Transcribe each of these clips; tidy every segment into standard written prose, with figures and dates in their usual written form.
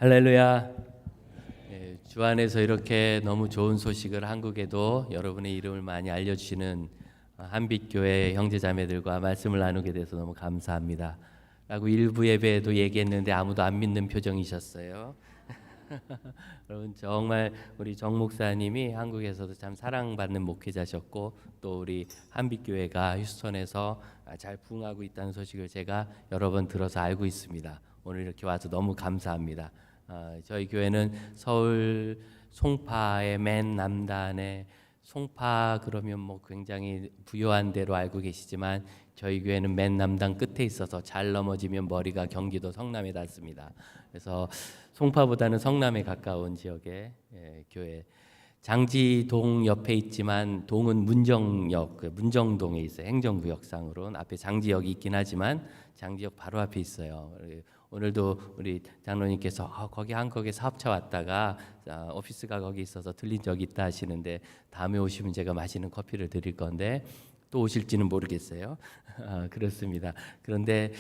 할렐루야. 주 안에서 이렇게 너무 좋은 소식을 한국에도 여러분의 이름을 많이 알려주시는 한빛교회 형제자매들과 말씀을 나누게 돼서 너무 감사합니다 라고 일부 예배에도 얘기했는데 아무도 안 믿는 표정이셨어요. 여러분, 정말 우리 정 목사님이 한국에서도 참 사랑받는 목회자셨고, 또 우리 한빛교회가 휴스턴에서 잘 부흥하고 있다는 소식을 제가 여러 번 들어서 알고 있습니다. 오늘 이렇게 와서 너무 감사합니다. 저희 교회는 서울 송파의 맨 남단에, 송파 그러면 뭐 굉장히 부유한 데로 알고 계시지만 저희 교회는 맨 남단 끝에 있어서 잘 넘어지면 머리가 경기도 성남에 닿습니다. 그래서 송파보다는 성남에 가까운 지역의 교회, 장지동 옆에 있지만 동은 문정역, 문정동에 있어요. 행정구역상으로는 앞에 장지역이 있긴 하지만 장지역 바로 앞에 있어요. 오늘도 우리 장로님께서 거기 한국에 사업차 왔다가 오피스가 거기 있어서 들린 적이 있다 하시는데, 다음에 오시면 제가 마시는 커피를 드릴 건데 또 오실지는 모르겠어요. 그렇습니다. 그런데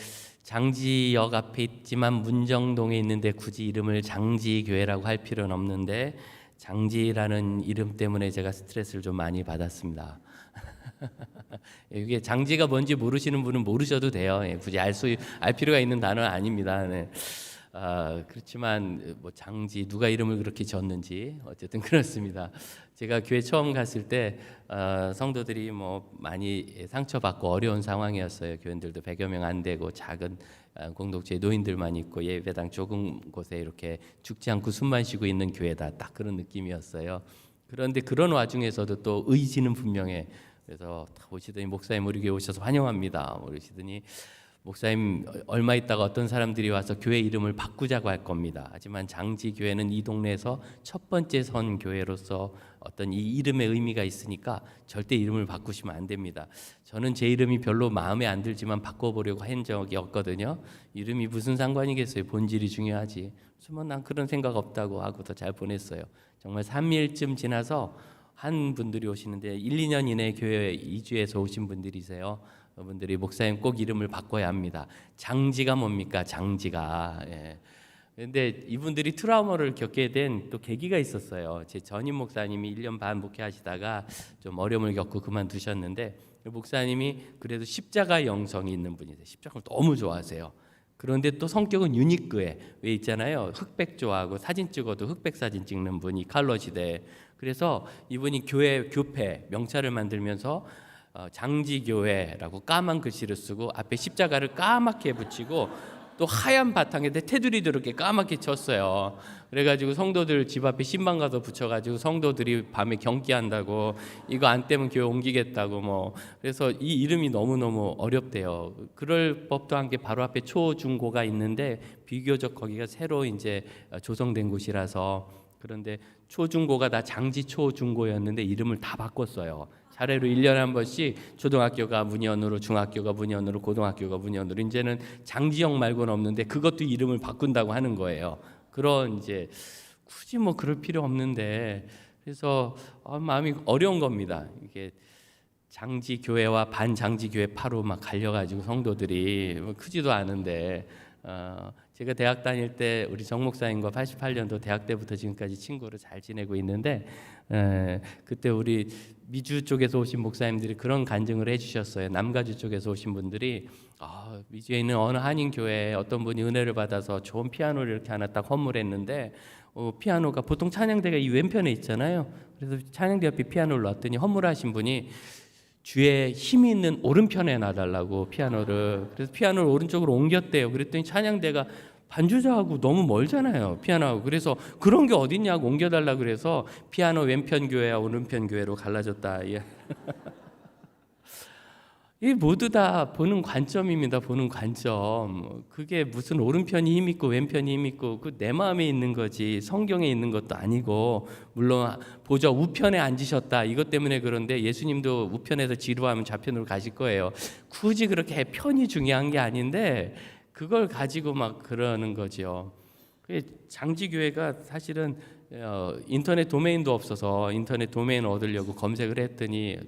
장지역 앞에 있지만 문정동에 있는데 굳이 이름을 장지교회라고 할 필요는 없는데, 장지라는 이름 때문에 제가 스트레스를 좀 많이 받았습니다. 이게 장지가 뭔지 모르시는 분은 모르셔도 돼요. 굳이 알 필요가 있는 단어는 아닙니다. 네. 그렇지만 뭐 장지, 누가 이름을 그렇게 지었는지 어쨌든 그렇습니다. 제가 교회 처음 갔을 때 성도들이 뭐 많이 상처받고 어려운 상황이었어요. 교인들도 100여 명 안 되고 작은 공동체 노인들만 있고 예배당 좁은 곳에 이렇게 죽지 않고 숨만 쉬고 있는 교회다, 딱 그런 느낌이었어요. 그런데 그런 와중에서도 또 의지는 분명해. 그래서 오시더니 목사님 우리 교회 오셔서 환영합니다 그러시더니, 목사님 얼마 있다가 어떤 사람들이 와서 교회 이름을 바꾸자고 할 겁니다. 하지만 장지교회는 이 동네에서 첫 번째 선 교회로서 어떤 이 이름의 의미가 있으니까 절대 이름을 바꾸시면 안 됩니다. 저는 제 이름이 별로 마음에 안 들지만 바꿔보려고 한 적이 없거든요. 이름이 무슨 상관이겠어요. 본질이 중요하지. 그래서 난 그런 생각 없다고 하고 더 잘 보냈어요. 정말 3일쯤 지나서 한 분들이 오시는데 1, 2년 이내 교회에 이주해서 오신 분들이세요. 분들이 목사님 꼭 이름을 바꿔야 합니다. 장지가 뭡니까? 장지가. 그런데 이분들이 트라우마를 겪게 된 또 계기가 있었어요. 제 전임 목사님이 1년 반 목회하시다가 좀 어려움을 겪고 그만두셨는데, 목사님이 그래도 십자가 영성이 있는 분이세요. 십자가를 너무 좋아하세요. 그런데 또 성격은 유니크해. 왜 있잖아요. 흑백 좋아하고 사진 찍어도 흑백 사진 찍는 분이 칼로 시대. 그래서 이분이 교패 명찰을 만들면서 장지교회라고 까만 글씨를 쓰고 앞에 십자가를 까맣게 붙이고 또 하얀 바탕에 테두리도 이렇게 까맣게 쳤어요. 그래가지고 성도들 집 앞에 신방 가서 붙여가지고 성도들이 밤에 경기한다고, 이거 안 떼면 교회 옮기겠다고 뭐. 그래서 이 이름이 너무너무 어렵대요. 그럴 법도 한 게 바로 앞에 초중고가 있는데 비교적 거기가 새로 이제 조성된 곳이라서. 그런데 초중고가 다 장지 초중고였는데 이름을 다 바꿨어요. 차례로 1년에 한 번씩 초등학교가 문현으로, 중학교가 문현으로, 고등학교가 문현으로. 이제는 장지역 말고는 없는데 그것도 이름을 바꾼다고 하는 거예요. 그런 이제 굳이 뭐 그럴 필요 없는데, 그래서 마음이 어려운 겁니다. 이게 장지교회와 반장지교회파로 막 갈려가지고 성도들이 뭐 크지도 않은데, 제가 대학 다닐 때 우리 정 목사님과 88년도 대학 때부터 지금까지 친구로 잘 지내고 있는데, 그때 우리 미주 쪽에서 오신 목사님들이 그런 간증을 해주셨어요. 남가주 쪽에서 오신 분들이 미주에 있는 어느 한인교회에 어떤 분이 은혜를 받아서 좋은 피아노를 이렇게 하나 딱 헌물했는데, 피아노가 보통 찬양대가 이 왼편에 있잖아요. 그래서 찬양대 옆에 피아노를 놨더니 헌물하신 분이 주에 힘이 있는 오른편에 놔달라고 피아노를, 그래서 피아노를 오른쪽으로 옮겼대요. 그랬더니 찬양대가 반주자하고 너무 멀잖아요, 피아노하고. 그래서 그런 게 어딨냐고 옮겨달라 그래서 피아노 왼편 교회와 오른편 교회로 갈라졌다. 이 모두 다 보는 관점입니다. 보는 관점. 그게 무슨 오른편이 힘 있고 왼편이 힘 있고 그 내 마음에 있는 거지 성경에 있는 것도 아니고, 물론 보좌 우편에 앉으셨다 이것 때문에 그런데 예수님도 우편에서 지루하면 좌편으로 가실 거예요. 굳이 그렇게 편이 중요한 게 아닌데 그걸 가지고 막 그러는 거죠. 장지교회가 사실은 인터넷 도메인도 없어서 인터넷 도메인 얻으려고 검색을 했더니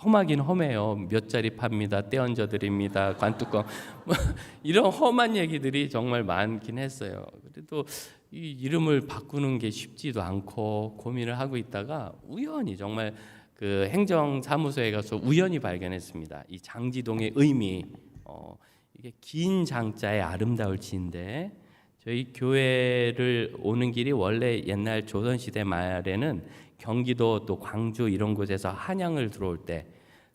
험하긴 험해요. 몇 자리 팝니다. 떼얹어 드립니다. 관뚜껑 뭐 이런 험한 얘기들이 정말 많긴 했어요. 그래도 이 이름을 바꾸는 게 쉽지도 않고 고민을 하고 있다가 우연히 정말 그 행정사무소에 가서 우연히 발견했습니다. 이 장지동의 의미. 이게 긴 장자의 아름다울 지인데 저희 교회를 오는 길이 원래 옛날 조선시대 말에는 경기도 또 광주 이런 곳에서 한양을 들어올 때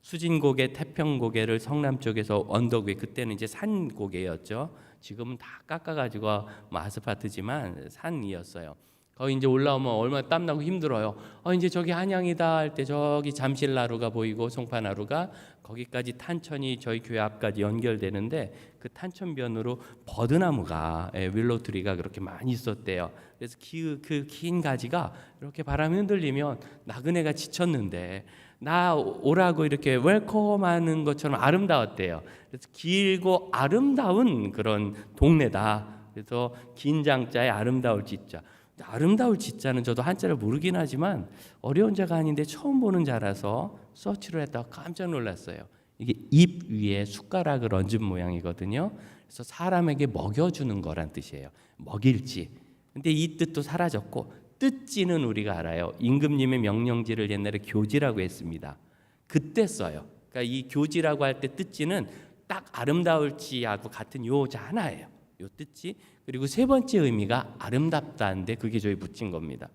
수진고개, 태평고개를 성남 쪽에서 언덕 위 그때는 이제 산고개였죠. 지금은 다 깎아가지고 뭐 아스팔트지만 산이었어요. 거기 이제 올라오면 얼마나 땀나고 힘들어요. 이제 저기 한양이다 할 때 저기 잠실나루가 보이고 송파나루가 거기까지 탄천이 저희 교회 앞까지 연결되는데 그 탄천변으로 버드나무가 윌로트리가 그렇게 많이 있었대요. 그래서 그 긴 가지가 이렇게 바람이 흔들리면 나그네가 지쳤는데 나 오라고 이렇게 웰컴하는 것처럼 아름다웠대요. 그래서 길고 아름다운 그런 동네다. 그래서 긴 장자에 아름다울 지자. 아름다울 지자는 저도 한자를 모르긴 하지만 어려운 자가 아닌데 처음 보는 자라서 서치를 했다가 깜짝 놀랐어요. 이게 입 위에 숟가락을 얹은 모양이거든요. 그래서 사람에게 먹여주는 거란 뜻이에요. 먹일지. 근데 이 뜻도 사라졌고 뜻지는 우리가 알아요. 임금님의 명령지를 옛날에 교지라고 했습니다. 그때 써요. 그러니까 이 교지라고 할 때 뜻지는 딱 아름다울지하고 같은 요자 하나예요. 요 뜻지. 그리고 세 번째 의미가 아름답다인데 그게 저희 붙인 겁니다.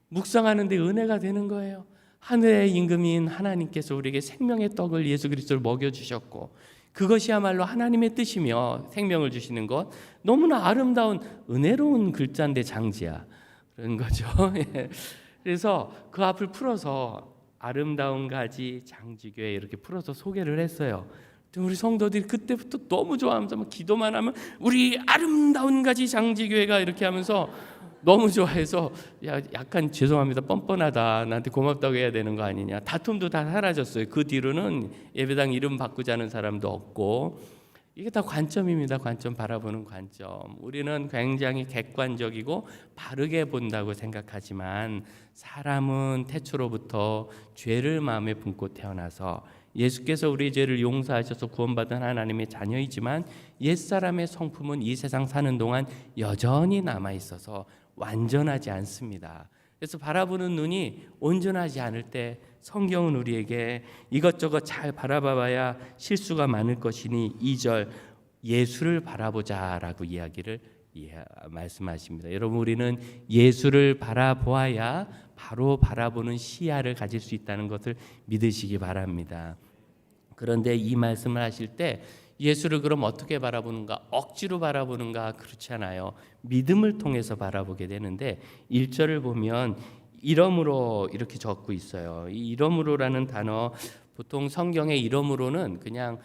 묵상하는데 은혜가 되는 거예요. 하늘의 임금인 하나님께서 우리에게 생명의 떡을 예수 그리스도를 먹여주셨고 그것이야말로 하나님의 뜻이며 생명을 주시는 것 너무나 아름다운 은혜로운 글자인데 장지야 그런 거죠. 그래서 그 앞을 풀어서 아름다운 가지 장지교회 이렇게 풀어서 소개를 했어요. 우리 성도들이 그때부터 너무 좋아하면서 막 기도만 하면 우리 아름다운 가지 장지교회가 이렇게 하면서 너무 좋아해서 약간 죄송합니다. 뻔뻔하다. 나한테 고맙다고 해야 되는 거 아니냐. 다툼도 다 사라졌어요. 그 뒤로는 예배당 이름 바꾸자는 사람도 없고 이게 다 관점입니다. 관점 바라보는 관점. 우리는 굉장히 객관적이고 바르게 본다고 생각하지만 사람은 태초로부터 죄를 마음에 품고 태어나서 예수께서 우리의 죄를 용서하셔서 구원받은 하나님의 자녀이지만 옛사람의 성품은 이 세상 사는 동안 여전히 남아있어서 완전하지 않습니다. 그래서 바라보는 눈이 온전하지 않을 때 성경은 우리에게 이것저것 잘 바라봐야 실수가 많을 것이니 2절 예수를 바라보자라고 이야기를 말씀하십니다. 여러분 우리는 예수를 바라보아야 바로 바라보는 시야를 가질 수 있다는 것을 믿으시기 바랍니다. 그런데 이 말씀을 하실 때 예수를 그럼 어떻게 바라보는가? 억지로 바라보는가? 그렇지 않아요. 믿음을 통해서 바라보게 되는데 1절을 보면 이러므로 이렇게 적고 있어요. 이 이러므로라는 단어 보통 성경의 이러므로는 그냥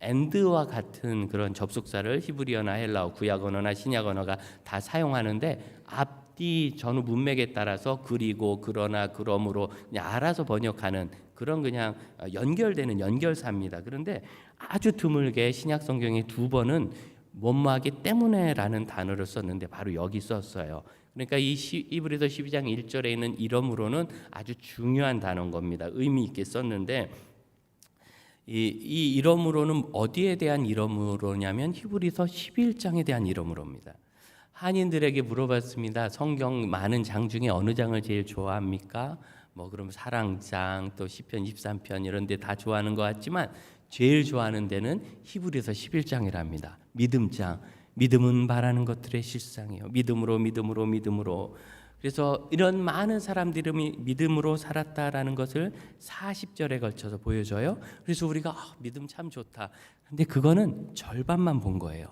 and와 같은 그런 접속사를 히브리어나 헬라어, 구약 언어나 신약 언어가 다 사용하는데 앞뒤 전후 문맥에 따라서 그리고 그러나 그러므로 그냥 알아서 번역하는 그런 그냥 연결되는 연결사입니다. 그런데 아주 드물게 신약 성경에 2번은 뭐뭐하기 때문에라는 단어를 썼는데 바로 여기 썼어요. 그러니까 이 히브리서 12장 1절에 있는 이러므로는 아주 중요한 단어인 겁니다. 의미 있게 썼는데 이 이러므로는 어디에 대한 이러므로냐면 히브리서 11장에 대한 이러므로입니다. 한인들에게 물어봤습니다. 성경 많은 장 중에 어느 장을 제일 좋아합니까? 그럼 사랑장 또 시편 23편 이런 데 다 좋아하는 것 같지만 제일 좋아하는 데는 히브리서 11장이랍니다. 믿음장. 믿음은 바라는 것들의 실상이요. 믿음으로. 그래서 이런 많은 사람들이 믿음으로 살았다라는 것을 40절에 걸쳐서 보여줘요. 그래서 우리가 믿음 참 좋다. 근데 그거는 절반만 본 거예요.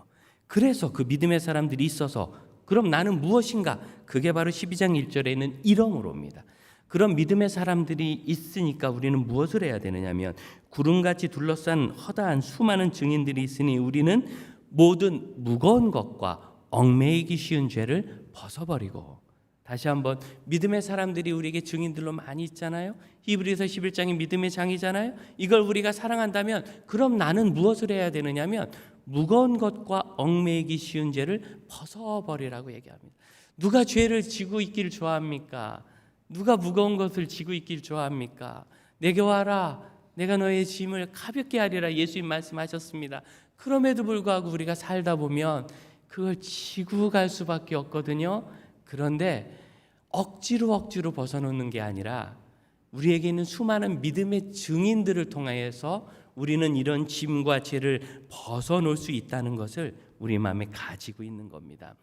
그래서 그 믿음의 사람들이 있어서 그럼 나는 무엇인가? 그게 바로 12장 1절에 있는 이러므로입니다. 그런 믿음의 사람들이 있으니까 우리는 무엇을 해야 되느냐면 구름같이 둘러싼 허다한 수많은 증인들이 있으니 우리는 모든 무거운 것과 얽매이기 쉬운 죄를 벗어버리고 다시 한번 믿음의 사람들이 우리에게 증인들로 많이 있잖아요. 히브리서 11장이 믿음의 장이잖아요. 이걸 우리가 사랑한다면 그럼 나는 무엇을 해야 되느냐면 무거운 것과 얽매이기 쉬운 죄를 벗어버리라고 얘기합니다. 누가 죄를 지고 있기를 좋아합니까? 누가 무거운 것을 지고 있기를 좋아합니까? 내게 와라. 내가 너의 짐을 가볍게 하리라 예수님 말씀하셨습니다. 그럼에도 불구하고 우리가 살다 보면 그걸 지고 갈 수밖에 없거든요. 그런데 억지로 벗어놓는 게 아니라 우리에게 있는 수많은 믿음의 증인들을 통해서 우리는 이런 짐과 죄를 벗어놓을 수 있다는 것을 우리 마음에 가지고 있는 겁니다.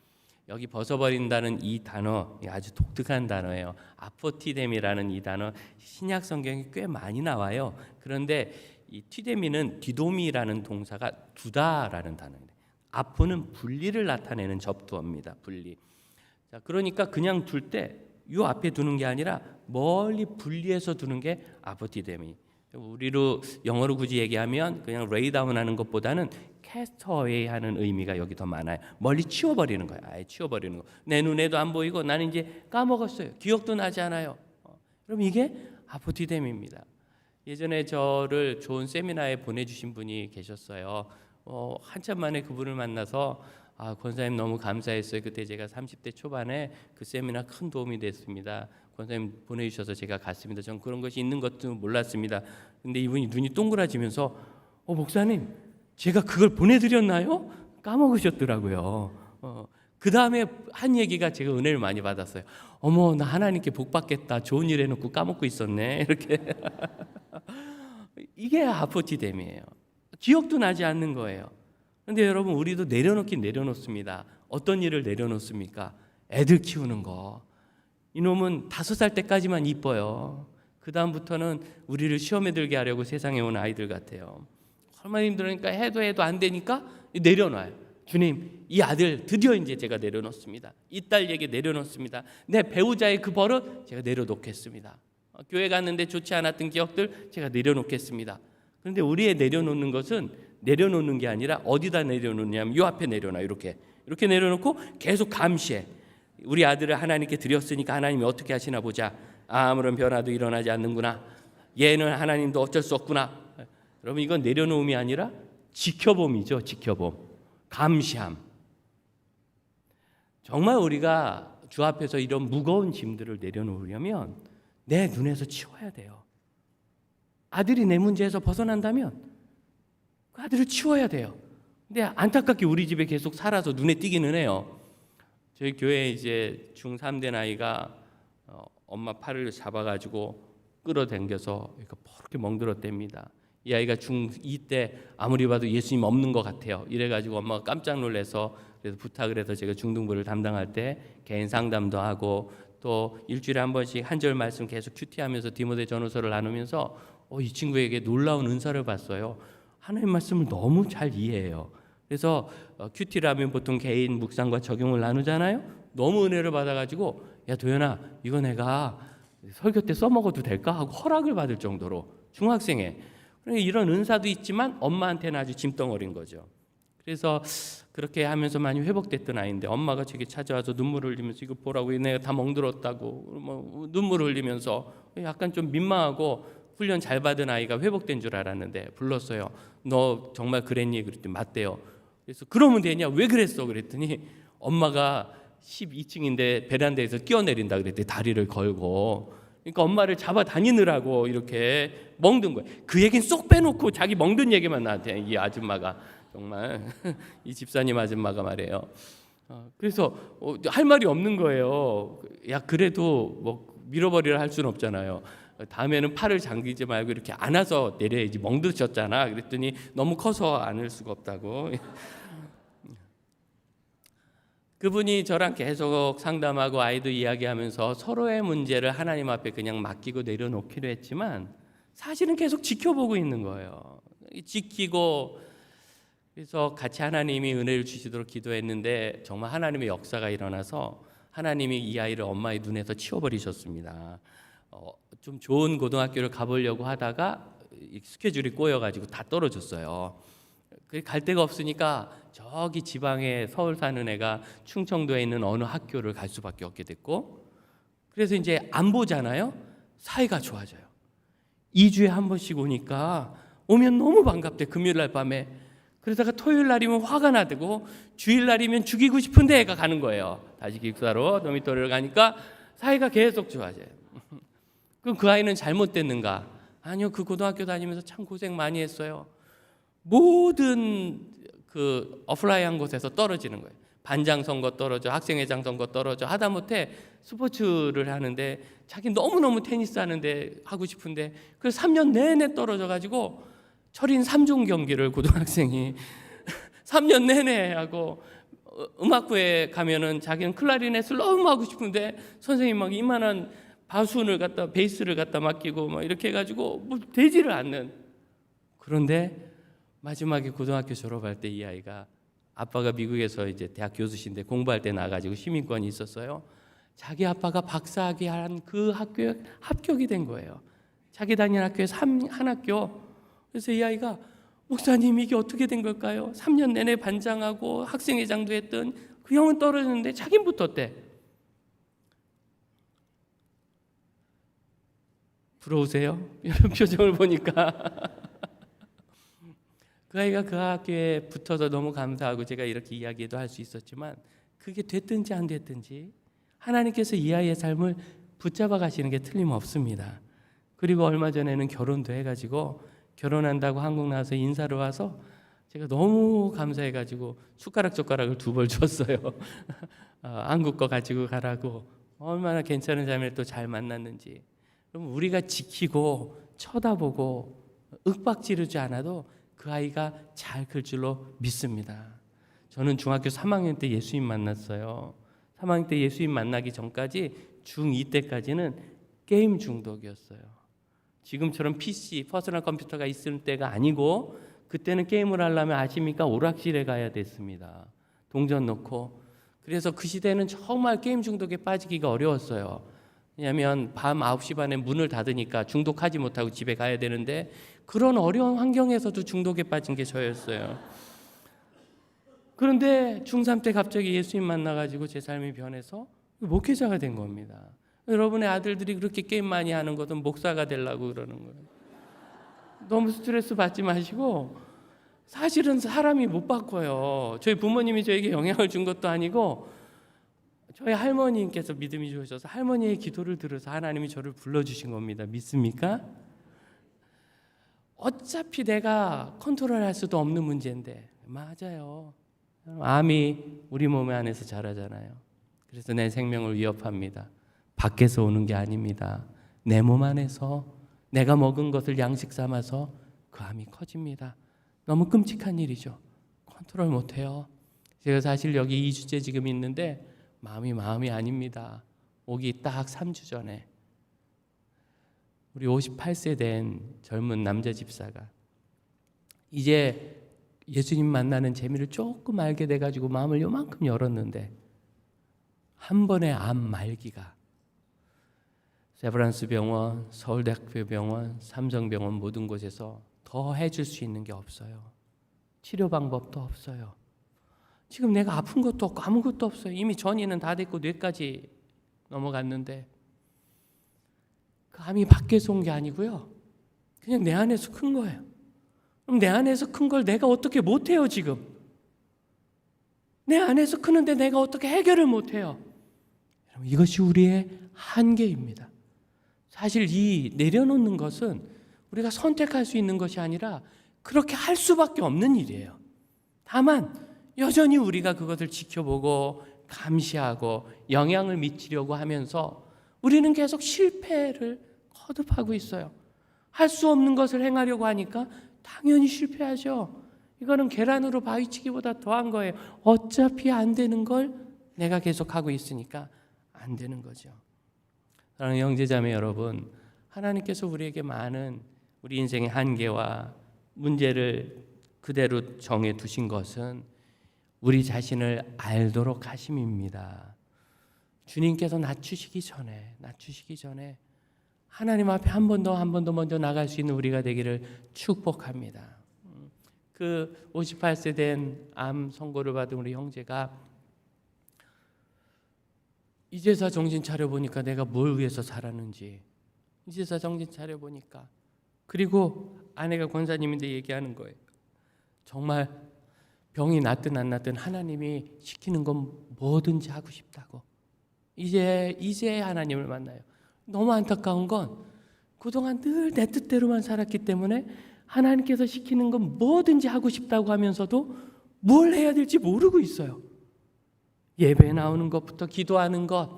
여기 벗어버린다는 이 단어 아주 독특한 단어예요. 아포티데미라는 이 단어 신약 성경에 꽤 많이 나와요. 그런데 이 티데미는 디도미라는 동사가 두다라는 단어입니다. 아포는 분리를 나타내는 접두어입니다. 분리. 자, 그러니까 그냥 둘 때 이 앞에 두는 게 아니라 멀리 분리해서 두는 게 아포티데미. 우리로 영어로 굳이 얘기하면 그냥 레이다운 하는 것보다는 캐스터웨이 하는 의미가 여기 더 많아요. 멀리 치워버리는 거예요. 아예 치워버리는 거. 내 눈에도 안 보이고 나는 이제 까먹었어요. 기억도 나지 않아요. 그럼 이게 아포티뎀입니다. 예전에 저를 좋은 세미나에 보내주신 분이 계셨어요. 한참 만에 그분을 만나서 권사님 너무 감사했어요. 그때 제가 30대 초반에 그 세미나 큰 도움이 됐습니다. 권사님 보내주셔서 제가 갔습니다. 전 그런 것이 있는 것도 몰랐습니다. 근데 이분이 눈이 동그라지면서 목사님 제가 그걸 보내드렸나요? 까먹으셨더라고요. 그 다음에 한 얘기가 제가 은혜를 많이 받았어요. 어머 나 하나님께 복 받겠다. 좋은 일 해놓고 까먹고 있었네. 이렇게 이게 아포티뎀이에요. 기억도 나지 않는 거예요. 그런데 여러분 우리도 내려놓긴 내려놓습니다. 어떤 일을 내려놓습니까? 애들 키우는 거. 이놈은 5살 때까지만 이뻐요. 그 다음부터는 우리를 시험에 들게 하려고 세상에 온 아이들 같아요. 얼마나 힘들으니까 해도 안 되니까 내려놔요. 주님 이 아들 드디어 이제 제가 내려놓습니다. 이 딸 얘기 내려놓습니다. 내 배우자의 그 버릇 제가 내려놓겠습니다. 교회 갔는데 좋지 않았던 기억들 제가 내려놓겠습니다. 그런데 우리의 내려놓는 것은 내려놓는 게 아니라 어디다 내려놓냐면 이 앞에 내려놔. 이렇게 내려놓고 계속 감시해. 우리 아들을 하나님께 드렸으니까 하나님이 어떻게 하시나 보자. 아무런 변화도 일어나지 않는구나. 얘는 하나님도 어쩔 수 없구나. 여러분 이건 내려놓음이 아니라 지켜봄이죠. 지켜봄. 감시함. 정말 우리가 주 앞에서 이런 무거운 짐들을 내려놓으려면 내 눈에서 치워야 돼요. 아들이 내 문제에서 벗어난다면 그 아들을 치워야 돼요. 근데 안타깝게 우리 집에 계속 살아서 눈에 띄기는 해요. 저희 교회에 이제 중3 된 아이가 엄마 팔을 잡아가지고 끌어당겨서 그렇게 멍들었답니다. 이 아이가 중2 때 아무리 봐도 예수님 없는 것 같아요. 이래가지고 엄마가 깜짝 놀라서 그래서 부탁을 해서 제가 중등부를 담당할 때 개인 상담도 하고 또 일주일에 한 번씩 한 절 말씀 계속 큐티하면서 디모데 전후서를 나누면서 이 친구에게 놀라운 은사를 봤어요. 하나님 말씀을 너무 잘 이해해요. 그래서 큐티를 하면 보통 개인 묵상과 적용을 나누잖아요. 너무 은혜를 받아가지고 야 도연아 이거 내가 설교 때 써먹어도 될까 하고 허락을 받을 정도로 중학생에 이런 은사도 있지만 엄마한테는 아주 짐덩어리인 거죠. 그래서 그렇게 하면서 많이 회복됐던 아이인데 엄마가 제게 찾아와서 눈물을 흘리면서 이거 보라고 내가 다 멍들었다고 눈물을 흘리면서 약간 좀 민망하고 훈련 잘 받은 아이가 회복된 줄 알았는데 불렀어요. 너 정말 그랬니? 그랬더니 맞대요. 그래서 그러면 되냐? 왜 그랬어? 그랬더니 엄마가 12층인데 베란다에서 뛰어내린다 그랬더니 다리를 걸고 그러니까 엄마를 잡아 다니느라고 이렇게 멍든 거예요. 그 얘기는 쏙 빼놓고 자기 멍든 얘기만 나한테 이 아줌마가 정말 이 집사님 아줌마가 말이에요. 그래서 할 말이 없는 거예요. 야 그래도 뭐 밀어버리라 할 수는 없잖아요. 다음에는 팔을 잠기지 말고 이렇게 안아서 내려야지 멍드셨잖아. 그랬더니 너무 커서 안을 수가 없다고. 그분이 저랑 계속 상담하고 아이도 이야기하면서 서로의 문제를 하나님 앞에 그냥 맡기고 내려놓기로 했지만 사실은 계속 지켜보고 있는 거예요. 지키고 그래서 같이 하나님이 은혜를 주시도록 기도했는데 정말 하나님의 역사가 일어나서 하나님이 이 아이를 엄마의 눈에서 치워버리셨습니다. 좀 좋은 고등학교를 가보려고 하다가 스케줄이 꼬여가지고 다 떨어졌어요. 갈 데가 없으니까 저기 지방에 서울 사는 애가 충청도에 있는 어느 학교를 갈 수밖에 없게 됐고 그래서 이제 안 보잖아요. 사이가 좋아져요. 2주에 한 번씩 오니까 오면 너무 반갑대. 금요일날 밤에. 그러다가 토요일날이면 화가 나고 주일날이면 죽이고 싶은데 애가 가는 거예요. 다시 기숙사로 도미토리를 가니까 사이가 계속 좋아져요. 그럼 그 아이는 잘못됐는가? 아니요, 그 고등학교 다니면서 참 고생 많이 했어요. 모든 그 어플라이한 곳에서 떨어지는 거예요. 반장 선거 떨어져, 학생회장 선거 떨어져, 하다못해 스포츠를 하는데 자기 너무너무 테니스 하는데 하고 싶은데 그래서 3년 내내 떨어져가지고 철인 3종 경기를 고등학생이 3년 내내 하고, 음악부에 가면은 자기는 클라리넷을 너무 하고 싶은데 선생님 막 이만한 바순을 갖다 베이스를 갖다 맡기고 막 이렇게 해가지고 뭐 되지를 않는. 그런데 마지막에 고등학교 졸업할 때 이 아이가, 아빠가 미국에서 이제 대학 교수신데 공부할 때 나가지고 시민권이 있었어요. 자기 아빠가 박사학위 한 그 학교에 합격이 된 거예요. 자기 다니는 학교에서 한 학교. 그래서 이 아이가, 목사님 이게 어떻게 된 걸까요? 3년 내내 반장하고 학생회장도 했던 그 형은 떨어졌는데 자긴 붙었대. 부러우세요? 이런 표정을 보니까 그 아이가 그 학교에 붙어서 너무 감사하고 제가 이렇게 이야기도 할 수 있었지만, 그게 됐든지 안 됐든지 하나님께서 이 아이의 삶을 붙잡아 가시는 게 틀림없습니다. 그리고 얼마 전에는 결혼도 해가지고, 결혼한다고 한국 나와서 인사를 와서 제가 너무 감사해가지고 숟가락 젓가락을 2벌 줬어요. 한국 거 가지고 가라고. 얼마나 괜찮은 자매를 또 잘 만났는지. 그럼 우리가 지키고 쳐다보고 윽박지르지 않아도 그 아이가 잘 클 줄로 믿습니다. 저는 중학교 3학년 때 예수님 만났어요. 3학년 때 예수님 만나기 전까지 중2 때까지는 게임 중독이었어요. 지금처럼 PC, 퍼스널 컴퓨터가 있을 때가 아니고, 그때는 게임을 하려면 아십니까? 오락실에 가야 됐습니다. 동전 넣고. 그래서 그 시대는 정말 게임 중독에 빠지기가 어려웠어요. 왜냐하면 밤 9시 반에 문을 닫으니까 중독하지 못하고 집에 가야 되는데, 그런 어려운 환경에서도 중독에 빠진 게 저였어요. 그런데 중3 때 갑자기 예수님 만나가지고 제 삶이 변해서 목회자가 된 겁니다. 여러분의 아들들이 그렇게 게임 많이 하는 것은 목사가 되려고 그러는 거예요. 너무 스트레스 받지 마시고, 사실은 사람이 못 바꿔요. 저희 부모님이 저에게 영향을 준 것도 아니고, 저희 할머니께서 믿음이 좋으셔서 할머니의 기도를 들어서 하나님이 저를 불러주신 겁니다. 믿습니까? 어차피 내가 컨트롤할 수도 없는 문제인데. 맞아요. 암이 우리 몸 안에서 자라잖아요. 그래서 내 생명을 위협합니다. 밖에서 오는 게 아닙니다. 내 몸 안에서 내가 먹은 것을 양식 삼아서 그 암이 커집니다. 너무 끔찍한 일이죠. 컨트롤 못해요. 제가 사실 여기 2주째 지금 있는데 마음이 아닙니다. 오기 딱 3주 전에 우리 58세 된 젊은 남자 집사가 이제 예수님 만나는 재미를 조금 알게 돼가지고 마음을 요만큼 열었는데, 한 번의 암 말기가 세브란스 병원, 서울대학교 병원, 삼성병원 모든 곳에서 더 해줄 수 있는 게 없어요. 치료 방법도 없어요. 지금 내가 아픈 것도 없고 아무것도 없어요. 이미 전이는 다 됐고 뇌까지 넘어갔는데, 그 암이 밖에서 온 게 아니고요. 그냥 내 안에서 큰 거예요. 그럼 내 안에서 큰 걸 내가 어떻게 못해요 지금? 내 안에서 크는데 내가 어떻게 해결을 못해요? 이것이 우리의 한계입니다. 사실 이 내려놓는 것은 우리가 선택할 수 있는 것이 아니라 그렇게 할 수밖에 없는 일이에요. 다만 여전히 우리가 그것을 지켜보고 감시하고 영향을 미치려고 하면서 우리는 계속 실패를 거듭하고 있어요. 할 수 없는 것을 행하려고 하니까 당연히 실패하죠. 이거는 계란으로 바위치기보다 더한 거예요. 어차피 안 되는 걸 내가 계속하고 있으니까 안 되는 거죠. 사랑하는 형제자매 여러분, 하나님께서 우리에게 많은 우리 인생의 한계와 문제를 그대로 정해 두신 것은 우리 자신을 알도록 하심입니다. 주님께서 낮추시기 전에 하나님 앞에 한 번 더 먼저 나갈 수 있는 우리가 되기를 축복합니다. 그 58세 된 암 선고를 받은 우리 형제가 이제서 정신 차려보니까 내가 뭘 위해서 살았는지, 이제서 정신 차려보니까, 그리고 아내가 권사님인데 얘기하는 거예요. 정말 병이 낫든 안 낫든 하나님이 시키는 건 뭐든지 하고 싶다고. 이제 하나님을 만나요. 너무 안타까운 건 그동안 늘 내 뜻대로만 살았기 때문에 하나님께서 시키는 건 뭐든지 하고 싶다고 하면서도 뭘 해야 될지 모르고 있어요. 예배에 나오는 것부터 기도하는 것,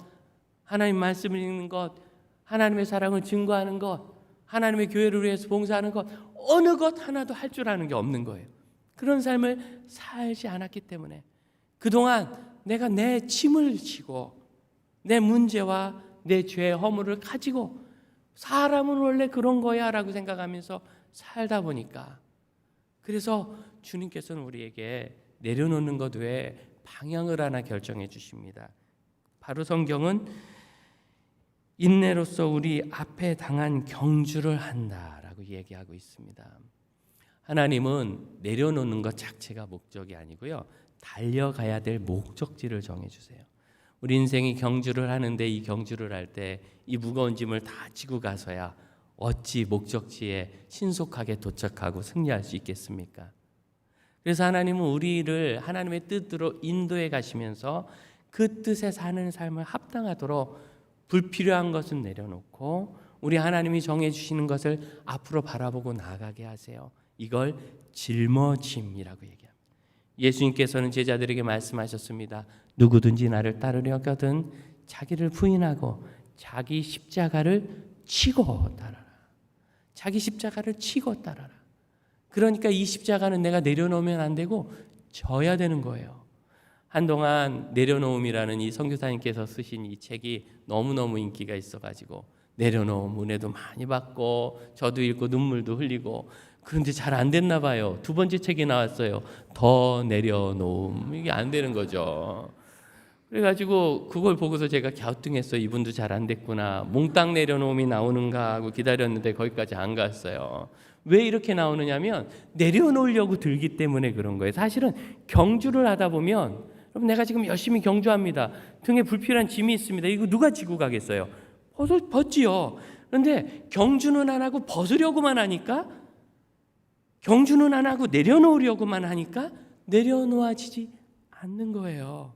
하나님 말씀을 읽는 것, 하나님의 사랑을 증거하는 것, 하나님의 교회를 위해서 봉사하는 것, 어느 것 하나도 할 줄 아는 게 없는 거예요. 그런 삶을 살지 않았기 때문에 그동안 내가 내 짐을 지고 내 문제와 내 죄의 허물을 가지고 사람은 원래 그런 거야 라고 생각하면서 살다 보니까, 그래서 주님께서는 우리에게 내려놓는 것 외에 방향을 하나 결정해 주십니다. 바로 성경은 인내로서 우리 앞에 당한 경주를 한다라고 얘기하고 있습니다. 하나님은 내려놓는 것 자체가 목적이 아니고요, 달려가야 될 목적지를 정해주세요. 우리 인생이 경주를 하는데 이 경주를 할 때 이 무거운 짐을 다 지고 가서야 어찌 목적지에 신속하게 도착하고 승리할 수 있겠습니까? 그래서 하나님은 우리를 하나님의 뜻으로 인도해 가시면서 그 뜻에 사는 삶을 합당하도록 불필요한 것은 내려놓고 우리 하나님이 정해주시는 것을 앞으로 바라보고 나아가게 하세요. 이걸 짊어짐이라고 얘기합니다. 예수님께서는 제자들에게 말씀하셨습니다. 누구든지 나를 따르려거든 자기를 부인하고 자기 십자가를 치고 따라라. 자기 십자가를 치고 따라라. 그러니까 이 십자가는 내가 내려놓으면 안 되고 져야 되는 거예요. 한동안 내려놓음이라는 이 선교사님께서 쓰신 이 책이 너무너무 인기가 있어가지고 내려놓음 은혜도 많이 받고 저도 읽고 눈물도 흘리고, 그런데 잘 안 됐나 봐요. 두 번째 책이 나왔어요. 더 내려놓음. 이게 안 되는 거죠. 그래가지고 그걸 보고서 제가 갸우뚱했어요. 이분도 잘 안 됐구나. 몽땅 내려놓음이 나오는가 하고 기다렸는데 거기까지 안 갔어요. 왜 이렇게 나오느냐면 내려놓으려고 들기 때문에 그런 거예요. 사실은 경주를 하다 보면, 여러분 내가 지금 열심히 경주합니다. 등에 불필요한 짐이 있습니다. 이거 누가 지고 가겠어요? 벗지요. 그런데 경주는 안 하고 벗으려고만 하니까, 경주는 안 하고 내려놓으려고만 하니까 내려놓아지지 않는 거예요.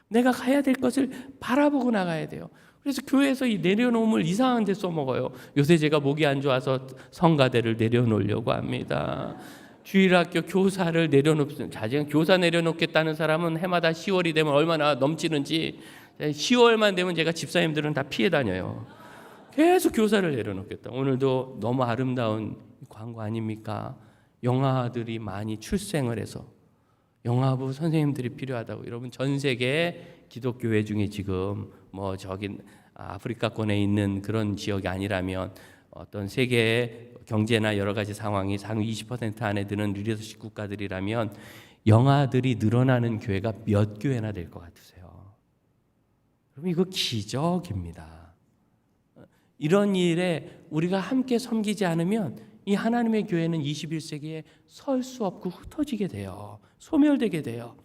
내가 가야 될 것을 바라보고 나가야 돼요. 그래서 교회에서 이 내려놓음을 이상한 데 써먹어요. 요새 제가 목이 안 좋아서 성가대를 내려놓으려고 합니다. 주일학교 교사를 내려놓습니다. 교사 내려놓겠다는 사람은 해마다 10월이 되면 얼마나 넘치는지, 10월만 되면 제가 집사님들은 다 피해 다녀요. 계속 교사를 내려놓겠다. 오늘도 너무 아름다운 광고 아닙니까? 영아들이 많이 출생을 해서 영아부 선생님들이 필요하다고. 여러분 전 세계 기독교회 중에 지금 뭐 저기 아프리카권에 있는 그런 지역이 아니라면 어떤 세계의 경제나 여러 가지 상황이 상위 20% 안에 드는 리더십 국가들이라면 영아들이 늘어나는 교회가 몇 교회나 될 것 같으세요? 그럼 이거 기적입니다. 이런 일에 우리가 함께 섬기지 않으면 이 하나님의 교회는 21세기에 설 수 없고 흩어지게 돼요. 소멸되게 돼요.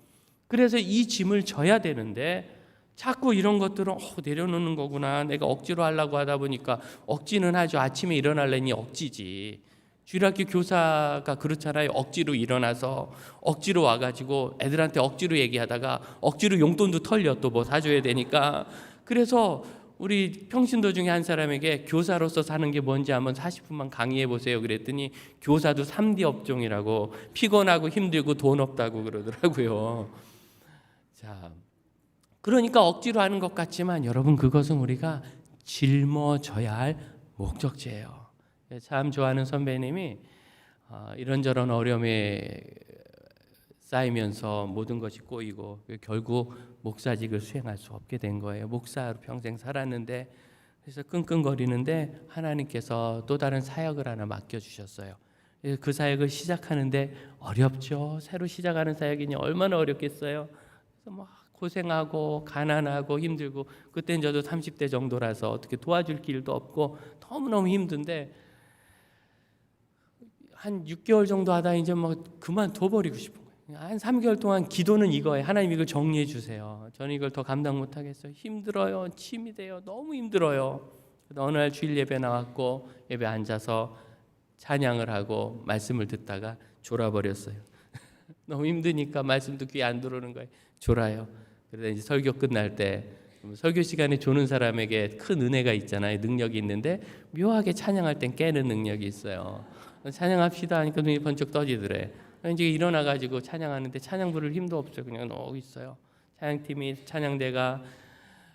그래서 이 짐을 져야 되는데 자꾸 이런 것들은 내려놓는 거구나. 내가 억지로 하려고 하다 보니까 억지는 하죠. 아침에 일어나려니 억지지. 주일학교 교사가 그렇잖아요. 억지로 일어나서 억지로 와가지고 애들한테 억지로 얘기하다가 억지로 용돈도 털려 또 뭐 사줘야 되니까. 그래서 우리 평신도 중에 한 사람에게 교사로서 사는 게 뭔지 한번 40분만 강의해 보세요. 그랬더니 교사도 3D 업종이라고, 피곤하고 힘들고 돈 없다고 그러더라고요. 자, 그러니까 억지로 하는 것 같지만 여러분 그것은 우리가 짊어져야 할 목적지예요. 참 좋아하는 선배님이 이런저런 어려움에 쌓이면서 모든 것이 꼬이고 결국 목사직을 수행할 수 없게 된 거예요. 목사로 평생 살았는데, 그래서 끙끙거리는데 하나님께서 또 다른 사역을 하나 맡겨주셨어요. 그 사역을 시작하는데 어렵죠. 새로 시작하는 사역이니 얼마나 어렵겠어요. 그래서 막 고생하고 가난하고 힘들고, 그때는 저도 30대 정도라서 어떻게 도와줄 길도 없고 너무너무 힘든데 한 6개월 정도 하다 이제 뭐 그만둬버리고 싶은 거예요. 한 3개월 동안 기도는 이거예요. 하나님 이걸 정리해 주세요. 저는 이걸 더 감당 못하겠어요. 힘들어요. 침이 돼요. 너무 힘들어요. 어느 날 주일 예배 나왔고 예배 앉아서 찬양을 하고 말씀을 듣다가 졸아버렸어요. 너무 힘드니까 말씀도 귀에 안 들어오는 거예요. 졸아요. 그러다 이제 설교 끝날 때 설교 시간에 조는 사람에게 큰 은혜가 있잖아요. 능력이 있는데 묘하게 찬양할 땐 깨는 능력이 있어요. 찬양합시다 하니까 눈이 번쩍 떠지더래. 이제 일어나가지고 찬양하는데 찬양 부를 힘도 없어요. 그냥 누워 있어요. 찬양팀이 찬양대가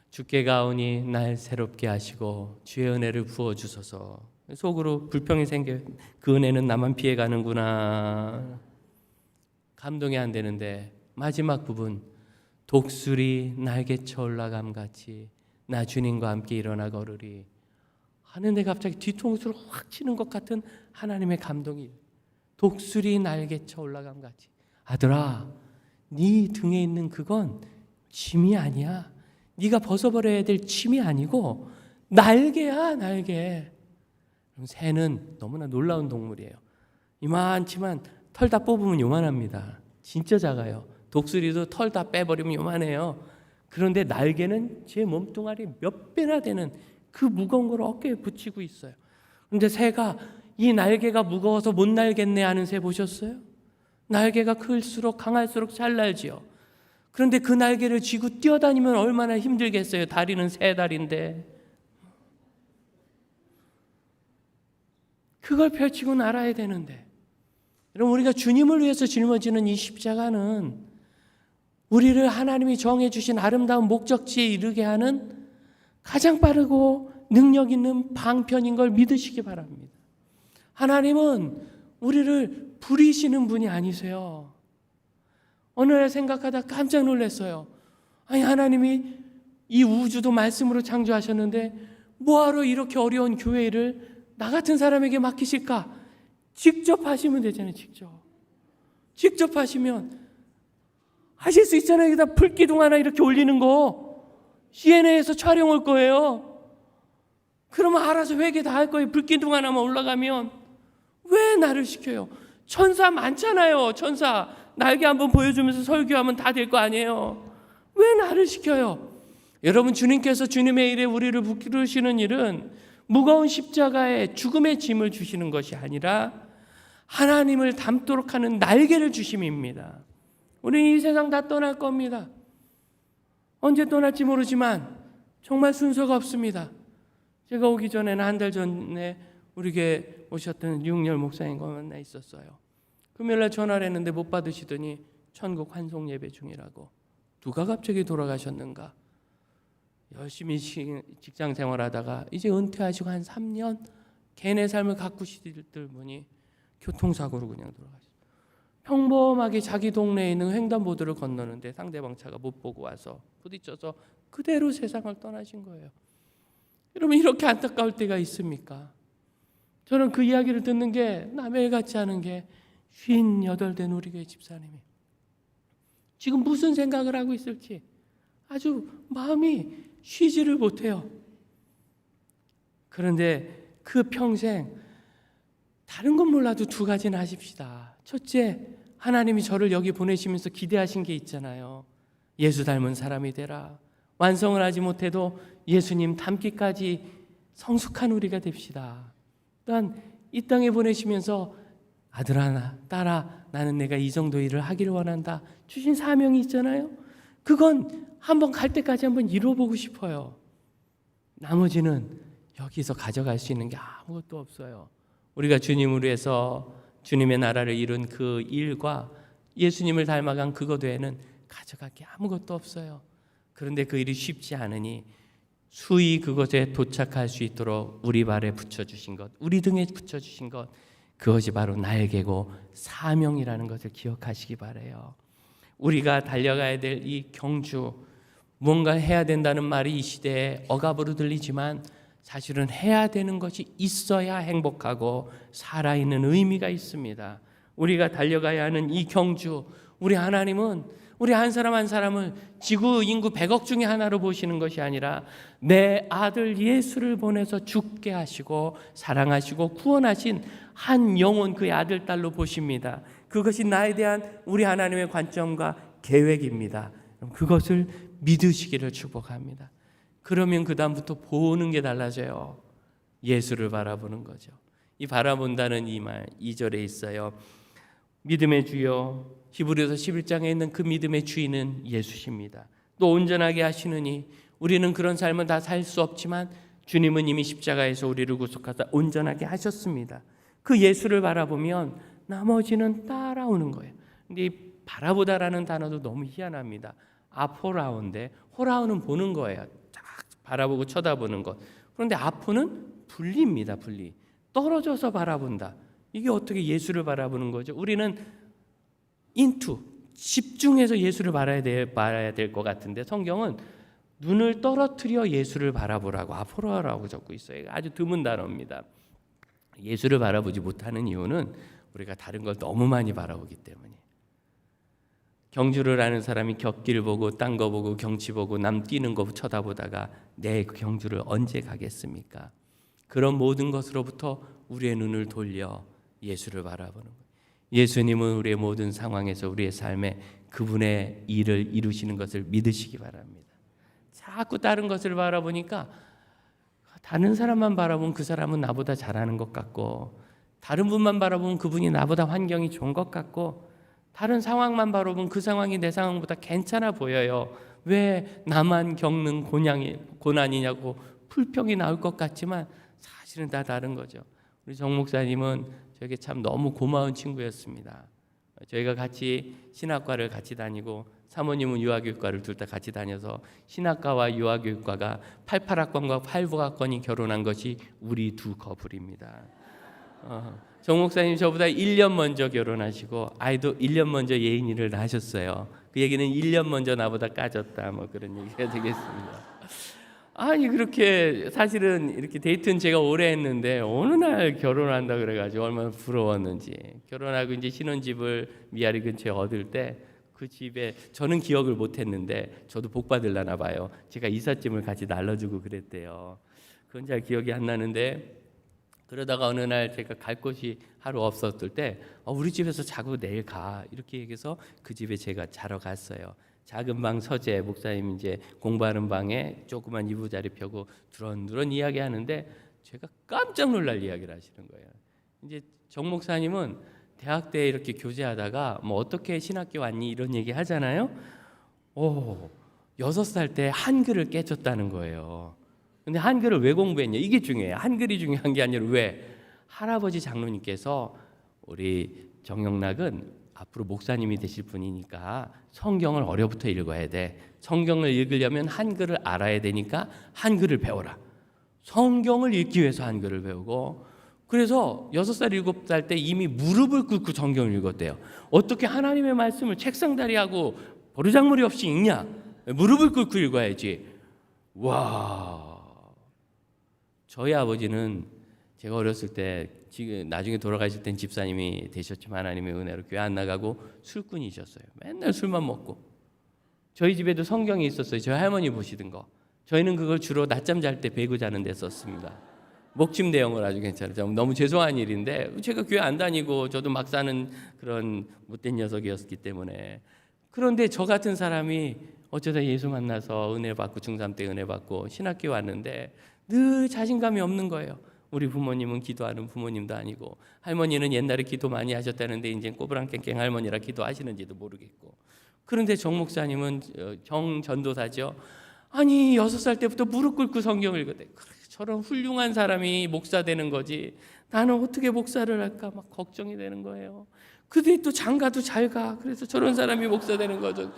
주께 가오니 날 새롭게 하시고 주의 은혜를 부어주소서. 속으로 불평이 생겨. 그 은혜는 나만 피해가는구나. 감동이 안 되는데 마지막 부분, 독수리 날개쳐 올라감 같이 나 주님과 함께 일어나 걸으리 하는데 갑자기 뒤통수를 확 치는 것 같은 하나님의 감동이, 독수리 날개쳐 올라감 같이. 아들아, 네 등에 있는 그건 짐이 아니야. 네가 벗어버려야 될 짐이 아니고 날개야, 날개. 새는 너무나 놀라운 동물이에요. 이만치만 털 다 뽑으면 요만합니다. 진짜 작아요. 독수리도 털 다 빼버리면 요만해요. 그런데 날개는 제 몸뚱아리 몇 배나 되는 그 무거운 걸 어깨에 붙이고 있어요. 그런데 새가 이 날개가 무거워서 못 날겠네 하는 새 보셨어요? 날개가 클수록 강할수록 잘 날지요. 그런데 그 날개를 쥐고 뛰어다니면 얼마나 힘들겠어요. 다리는 새 다리인데. 그걸 펼치고 날아야 되는데, 여러분, 우리가 주님을 위해서 짊어지는 이 십자가는 우리를 하나님이 정해주신 아름다운 목적지에 이르게 하는 가장 빠르고 능력 있는 방편인 걸 믿으시기 바랍니다. 하나님은 우리를 부리시는 분이 아니세요. 어느 날 생각하다 깜짝 놀랐어요. 아니, 하나님이 이 우주도 말씀으로 창조하셨는데 뭐하러 이렇게 어려운 교회를 나 같은 사람에게 맡기실까? 직접 하시면 되잖아요. 직접 하시면 하실 수 있잖아요. 여기다 불기둥 하나 이렇게 올리는 거 CNA에서 촬영 올 거예요. 그러면 알아서 회개 다 할 거예요. 불기둥 하나만 올라가면. 왜 나를 시켜요? 천사 많잖아요. 천사 날개 한번 보여주면서 설교하면 다 될 거 아니에요. 왜 나를 시켜요? 여러분, 주님께서 주님의 일에 우리를 부르시는 일은 무거운 십자가에 죽음의 짐을 주시는 것이 아니라 하나님을 닮도록 하는 날개를 주심입니다. 우리는 이 세상 다 떠날 겁니다. 언제 떠날지 모르지만 정말 순서가 없습니다. 제가 오기 전에는 한 달 전에 우리 교회 오셨던 윤열 목사님과 만나 있었어요. 금요일날 전화를 했는데 못 받으시더니 천국 환송 예배 중이라고. 누가 갑자기 돌아가셨는가? 열심히 직장 생활하다가 이제 은퇴하시고 한 3년 개인의 삶을 가꾸시던 분이 교통사고로 그냥 돌아가셨어요. 평범하게 자기 동네에 있는 횡단보도를 건너는데 상대방 차가 못 보고 와서 부딪혀서 그대로 세상을 떠나신 거예요. 여러분, 이렇게 안타까울 때가 있습니까? 저는 그 이야기를 듣는 게 남의 일 같지 않은 게 58된 우리 교회 집사님이 지금 무슨 생각을 하고 있을지 아주 마음이 쉬지를 못해요. 그런데 그 평생 다른 건 몰라도 두 가지는 하십시다. 첫째, 하나님이 저를 여기 보내시면서 기대하신 게 있잖아요. 예수 닮은 사람이 되라. 완성을 하지 못해도 예수님 닮기까지 성숙한 우리가 됩시다. 또한 이 땅에 보내시면서 아들아, 딸아, 나는 내가 이 정도 일을 하기를 원한다. 주신 사명이 있잖아요. 그건 한번 갈 때까지 한번 이뤄보고 싶어요. 나머지는 여기서 가져갈 수 있는 게 아무것도 없어요. 우리가 주님을 위해서 주님의 나라를 이룬 그 일과 예수님을 닮아간 그것 외에는 가져갈 게 아무것도 없어요. 그런데 그 일이 쉽지 않으니 수히 그것에 도착할 수 있도록 우리 발에 붙여주신 것, 우리 등에 붙여주신 것, 그것이 바로 날개고 사명이라는 것을 기억하시기 바라요. 우리가 달려가야 될 이 경주, 뭔가 해야 된다는 말이 이 시대에 억압으로 들리지만 사실은 해야 되는 것이 있어야 행복하고 살아있는 의미가 있습니다. 우리가 달려가야 하는 이 경주, 우리 하나님은 우리 한 사람 한 사람을 지구 인구 100억 중에 하나로 보시는 것이 아니라 내 아들 예수를 보내서 죽게 하시고 사랑하시고 구원하신 한 영혼, 그의 아들 딸로 보십니다. 그것이 나에 대한 우리 하나님의 관점과 계획입니다. 그것을 믿으시기를 축복합니다. 그러면 그 다음부터 보는 게 달라져요. 예수를 바라보는 거죠. 이 바라본다는 이 말 2절에 있어요. 믿음의 주여, 히브리서 11장에 있는 그 믿음의 주인은 예수십니다. 또 온전하게 하시느니 우리는 그런 삶은 다 살 수 없지만 주님은 이미 십자가에서 우리를 구속하사 온전하게 하셨습니다. 그 예수를 바라보면 나머지는 따라오는 거예요. 근데 이 바라보다라는 단어도 너무 희한합니다. 아포라오인데 호라오는 보는 거예요. 딱 바라보고 쳐다보는 것. 그런데 아포는 분리입니다. 분리. 떨어져서 바라본다. 이게 어떻게 예수를 바라보는 거죠? 우리는 인투, 집중해서 예수를 봐야 될 것 같은데 성경은 눈을 떨어뜨려 예수를 바라보라고 아포라라고 적고 있어요. 아주 드문 단어입니다. 예수를 바라보지 못하는 이유는 우리가 다른 걸 너무 많이 바라보기 때문이에요. 경주를 하는 사람이 곁길 보고 딴 거 보고 경치 보고 남 뛰는 거 쳐다보다가 내 경주를 언제 가겠습니까? 그런 모든 것으로부터 우리의 눈을 돌려 예수를 바라보는 거예요. 예수님은 우리의 모든 상황에서 우리의 삶에 그분의 일을 이루시는 것을 믿으시기 바랍니다. 자꾸 다른 것을 바라보니까 다른 사람만 바라보면 그 사람은 나보다 잘하는 것 같고, 다른 분만 바라보면 그분이 나보다 환경이 좋은 것 같고, 다른 상황만 바라보면 그 상황이 내 상황보다 괜찮아 보여요. 왜 나만 겪는 고난이냐고 불평이 나올 것 같지만 사실은 다 다른 거죠. 우리 정 목사님은 저에게 참 너무 고마운 친구였습니다. 저희가 같이 신학과를 같이 다니고 사모님은 유아교육과를 둘 다 같이 다녀서 신학과와 유아교육과가 88학번과 89학번이 결혼한 것이 우리 두 커플입니다. 정 목사님 저보다 1년 먼저 결혼하시고 아이도 1년 먼저 예인이를 낳으셨어요. 그 얘기는 1년 먼저 나보다 까졌다 뭐 그런 얘기가 되겠습니다. 아니 그렇게 사실은 이렇게 데이트는 제가 오래 했는데 어느 날 결혼한다 그래가지고 얼마나 부러웠는지. 결혼하고 이제 신혼집을 미아리 근처에 얻을 때 그 집에 저는 기억을 못했는데 저도 복 받으려나 봐요. 제가 이삿짐을 같이 날라주고 그랬대요. 그건 잘 기억이 안 나는데 그러다가 어느 날 제가 갈 곳이 하루 없었을 때 우리 집에서 자고 내일 가 이렇게 얘기해서 그 집에 제가 자러 갔어요. 작은 방 서재 목사님 이제 공부하는 방에 조그만 이부자리 펴고 두런두런 이야기하는데 제가 깜짝 놀랄 이야기를 하시는 거예요. 이제 정 목사님은 대학 때 이렇게 교제하다가 뭐 어떻게 신학교 왔니 이런 얘기 하잖아요. 6살 때 한글을 깨쳤다는 거예요. 근데 한글을 왜 공부했냐 이게 중요해요. 한글이 중요한 게 아니라 왜 할아버지 장로님께서 우리 정영락은 앞으로 목사님이 되실 분이니까 성경을 어려부터 읽어야 돼. 성경을 읽으려면 한글을 알아야 되니까 한글을 배워라. 성경을 읽기 위해서 한글을 배우고 그래서 6살, 7살 때 이미 무릎을 꿇고 성경을 읽었대요. 어떻게 하나님의 말씀을 책상다리하고 버르장머리 없이 읽냐? 무릎을 꿇고 읽어야지. 와, 저희 아버지는 제가 어렸을 때 지금 나중에 돌아가실 땐 집사님이 되셨지만 하나님의 은혜로 교회 안 나가고 술꾼이셨어요. 맨날 술만 먹고. 저희 집에도 성경이 있었어요. 저희 할머니 보시던 거. 저희는 그걸 주로 낮잠 잘 때 베고 자는 데 썼습니다. 목침 대용을 아주 괜찮아요. 너무 죄송한 일인데 제가 교회 안 다니고 저도 막 사는 그런 못된 녀석이었기 때문에. 그런데 저 같은 사람이 어쩌다 예수 만나서 은혜 받고 중3 때 은혜 받고 신학교 왔는데 늘 자신감이 없는 거예요. 우리 부모님은 기도하는 부모님도 아니고 할머니는 옛날에 기도 많이 하셨다는데 이제 꼬부랑깽깽 할머니라 기도하시는지도 모르겠고. 그런데 정 목사님은 정 전도사죠. 아니 6살 때부터 무릎 꿇고 성경을 읽었대. 저런 훌륭한 사람이 목사 되는 거지 나는 어떻게 목사를 할까 막 걱정이 되는 거예요. 근데 또 장가도 잘 가. 그래서 저런 사람이 목사 되는 거죠.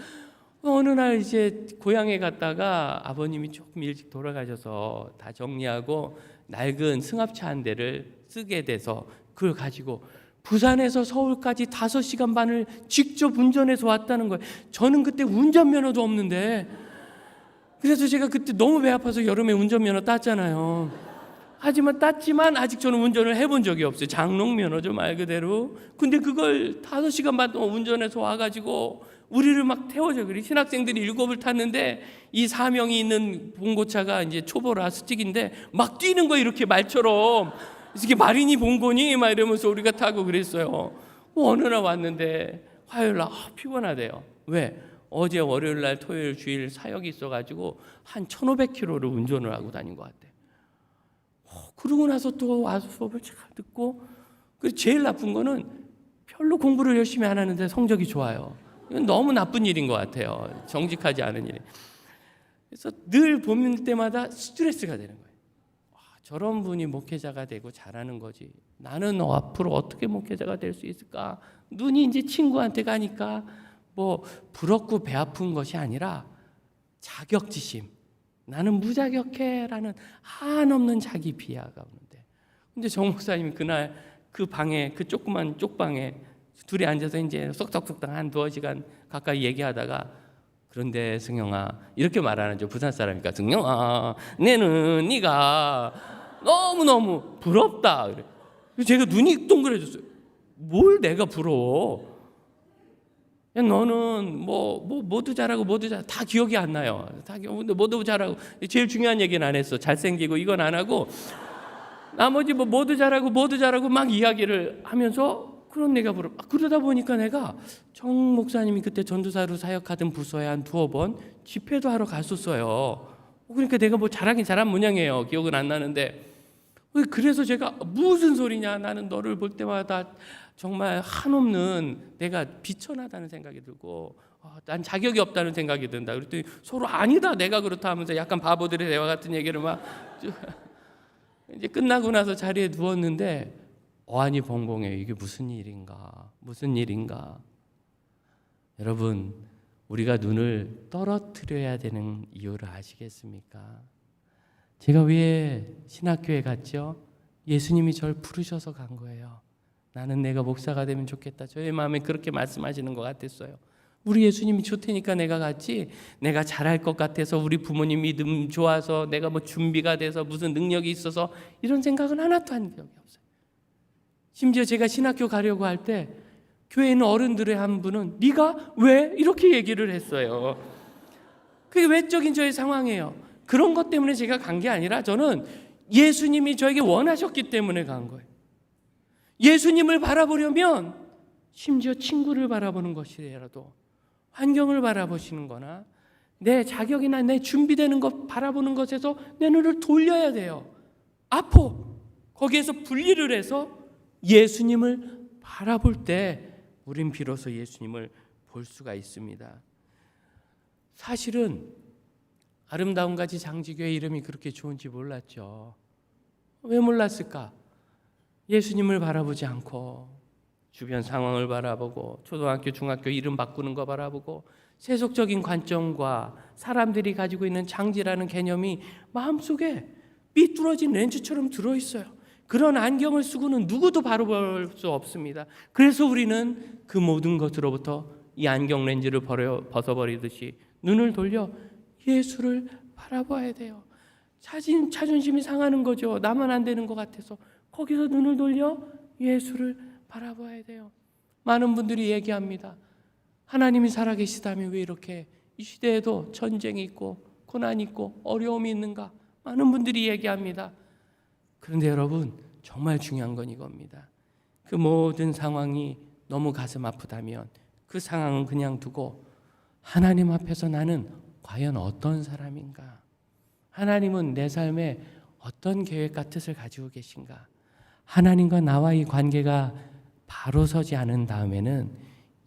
어느 날 이제 고향에 갔다가 아버님이 조금 일찍 돌아가셔서 다 정리하고 낡은 승합차 한 대를 쓰게 돼서 그걸 가지고 부산에서 서울까지 5시간 반을 직접 운전해서 왔다는 거예요. 저는 그때 운전면허도 없는데 그래서 제가 그때 너무 배 아파서 여름에 운전면허 땄잖아요. 하지만 땄지만 아직 저는 운전을 해본 적이 없어요. 장롱면허죠 말 그대로. 근데 그걸 5시간 반 동안 운전해서 와가지고 우리를 막 태워줘. 그래 신학생들이 7을 탔는데 이 4명이 있는 봉고차가 이제 초보라 스틱인데 막 뛰는 거예요. 이렇게 말처럼. 이게 말이니 봉고니 막 이러면서 우리가 타고 그랬어요. 어느 날 왔는데 화요일 날 피곤하대요. 왜? 어제 월요일 날 토요일 주일 사역이 있어가지고 한 1,500km를 운전을 하고 다닌 것 같대. 그러고 나서 또 와서 수업을 잘 듣고 제일 나쁜 거는 별로 공부를 열심히 안 하는데 성적이 좋아요. 이건 너무 나쁜 일인 것 같아요. 정직하지 않은 일. 그래서 늘 보는 때마다 스트레스가 되는 거예요. 저런 분이 목회자가 되고 잘하는 거지. 나는 앞으로 어떻게 목회자가 될 수 있을까? 눈이 이제 친구한테 가니까 뭐 부럽고 배 아픈 것이 아니라 자격지심. 나는 무자격해라는 한없는 자기 비하가 오는데. 근데 정 목사님이 그날 그 방에, 그 조그만 쪽방에 둘이 앉아서 이제 쏙쏙쏙 한 2시간 가까이 얘기하다가, 그런데 승영아, 이렇게 말하는 죠. 부산 사람이니까, 승영아, 내는 네가 너무너무 부럽다. 그래. 제가 눈이 동그래졌어요. 뭘 내가 부러워? 너는 모두 잘하고 모두 다 기억이 안 나요. 모두 잘하고, 제일 중요한 얘기는 안 했어. 잘생기고 이건 안 하고, 나머지 모두 잘하고 막 이야기를 하면서, 그런 내가 그러다 보니까 내가 정 목사님이 그때 전도사로 사역하던 부서에 한 2번 집회도 하러 갔었어요. 그러니까 내가 뭐 잘하긴 잘한 모양이에요. 기억은 안 나는데, 그래서 제가 무슨 소리냐, 나는 너를 볼 때마다 정말 한없는 내가 비천하다는 생각이 들고, 난 자격이 없다는 생각이 든다. 그랬더니 서로 아니다, 내가 그렇다 하면서 약간 바보들의 대화 같은 얘기를 막 이제 끝나고 나서 자리에 누웠는데 어안이 벙벙해요. 이게 무슨 일인가. 여러분, 우리가 눈을 떨어뜨려야 되는 이유를 아시겠습니까? 제가 왜 신학교에 갔죠? 예수님이 저를 부르셔서 간 거예요. 나는 내가 목사가 되면 좋겠다. 저의 마음에 그렇게 말씀하시는 것 같았어요. 우리 예수님이 좋다니까 내가 갔지, 내가 잘할 것 같아서, 우리 부모님 믿음 좋아서, 내가 뭐 준비가 돼서 무슨 능력이 있어서, 이런 생각은 하나도 한 적이 없어요. 심지어 제가 신학교 가려고 할 때 교회 있는 어른들의 한 분은 네가 왜? 이렇게 얘기를 했어요. 그게 외적인 저의 상황이에요. 그런 것 때문에 제가 간 게 아니라 저는 예수님이 저에게 원하셨기 때문에 간 거예요. 예수님을 바라보려면 심지어 친구를 바라보는 것이라도, 환경을 바라보시는 거나 내 자격이나 내 준비되는 것 바라보는 것에서 내 눈을 돌려야 돼요. 거기에서 분리를 해서 예수님을 바라볼 때 우린 비로소 예수님을 볼 수가 있습니다. 사실은 아름다운 가지 장지교회 이름이 그렇게 좋은지 몰랐죠. 왜 몰랐을까? 예수님을 바라보지 않고 주변 상황을 바라보고, 초등학교, 중학교 이름 바꾸는 거 바라보고, 세속적인 관점과 사람들이 가지고 있는 장지라는 개념이 마음속에 삐뚤어진 렌즈처럼 들어있어요. 그런 안경을 쓰고는 누구도 바라볼 수 없습니다. 그래서 우리는 그 모든 것으로부터 이 안경 렌즈를 벗어버리듯이 눈을 돌려 예수를 바라봐야 돼요. 자존심이 상하는 거죠. 나만 안 되는 것 같아서 거기서 눈을 돌려 예수를 바라봐야 돼요. 많은 분들이 얘기합니다. 하나님이 살아계시다면 왜 이렇게 이 시대에도 전쟁이 있고 고난이 있고 어려움이 있는가? 많은 분들이 얘기합니다. 그런데 여러분, 정말 중요한 건 이겁니다. 그 모든 상황이 너무 가슴 아프다면 그 상황은 그냥 두고 하나님 앞에서 나는 과연 어떤 사람인가? 하나님은 내 삶에 어떤 계획과 뜻을 가지고 계신가? 하나님과 나와의 관계가 바로 서지 않은 다음에는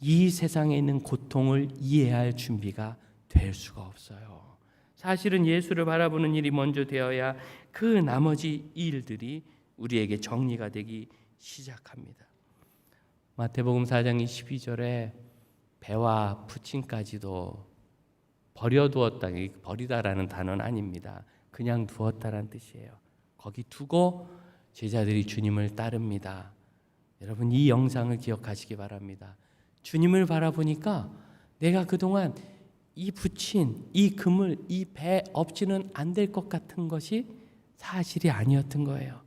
이 세상에 있는 고통을 이해할 준비가 될 수가 없어요. 사실은 예수를 바라보는 일이 먼저 되어야 그 나머지 일들이 우리에게 정리가 되기 시작합니다. 마태복음 4장 22절에 배와 부침까지도 버려두었다. 버리다라는 단어는 아닙니다. 그냥 두었다라는 뜻이에요. 거기 두고 제자들이 주님을 따릅니다. 여러분, 이 영상을 기억하시기 바랍니다. 주님을 바라보니까 내가 그동안 이 부친, 이 그물, 이 배 없이는 안 될 것 같은 것이 사실이 아니었던 거예요.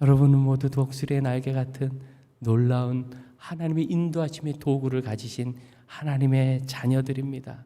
여러분은 모두 독수리의 날개 같은 놀라운 하나님의 인도하심의 도구를 가지신 하나님의 자녀들입니다.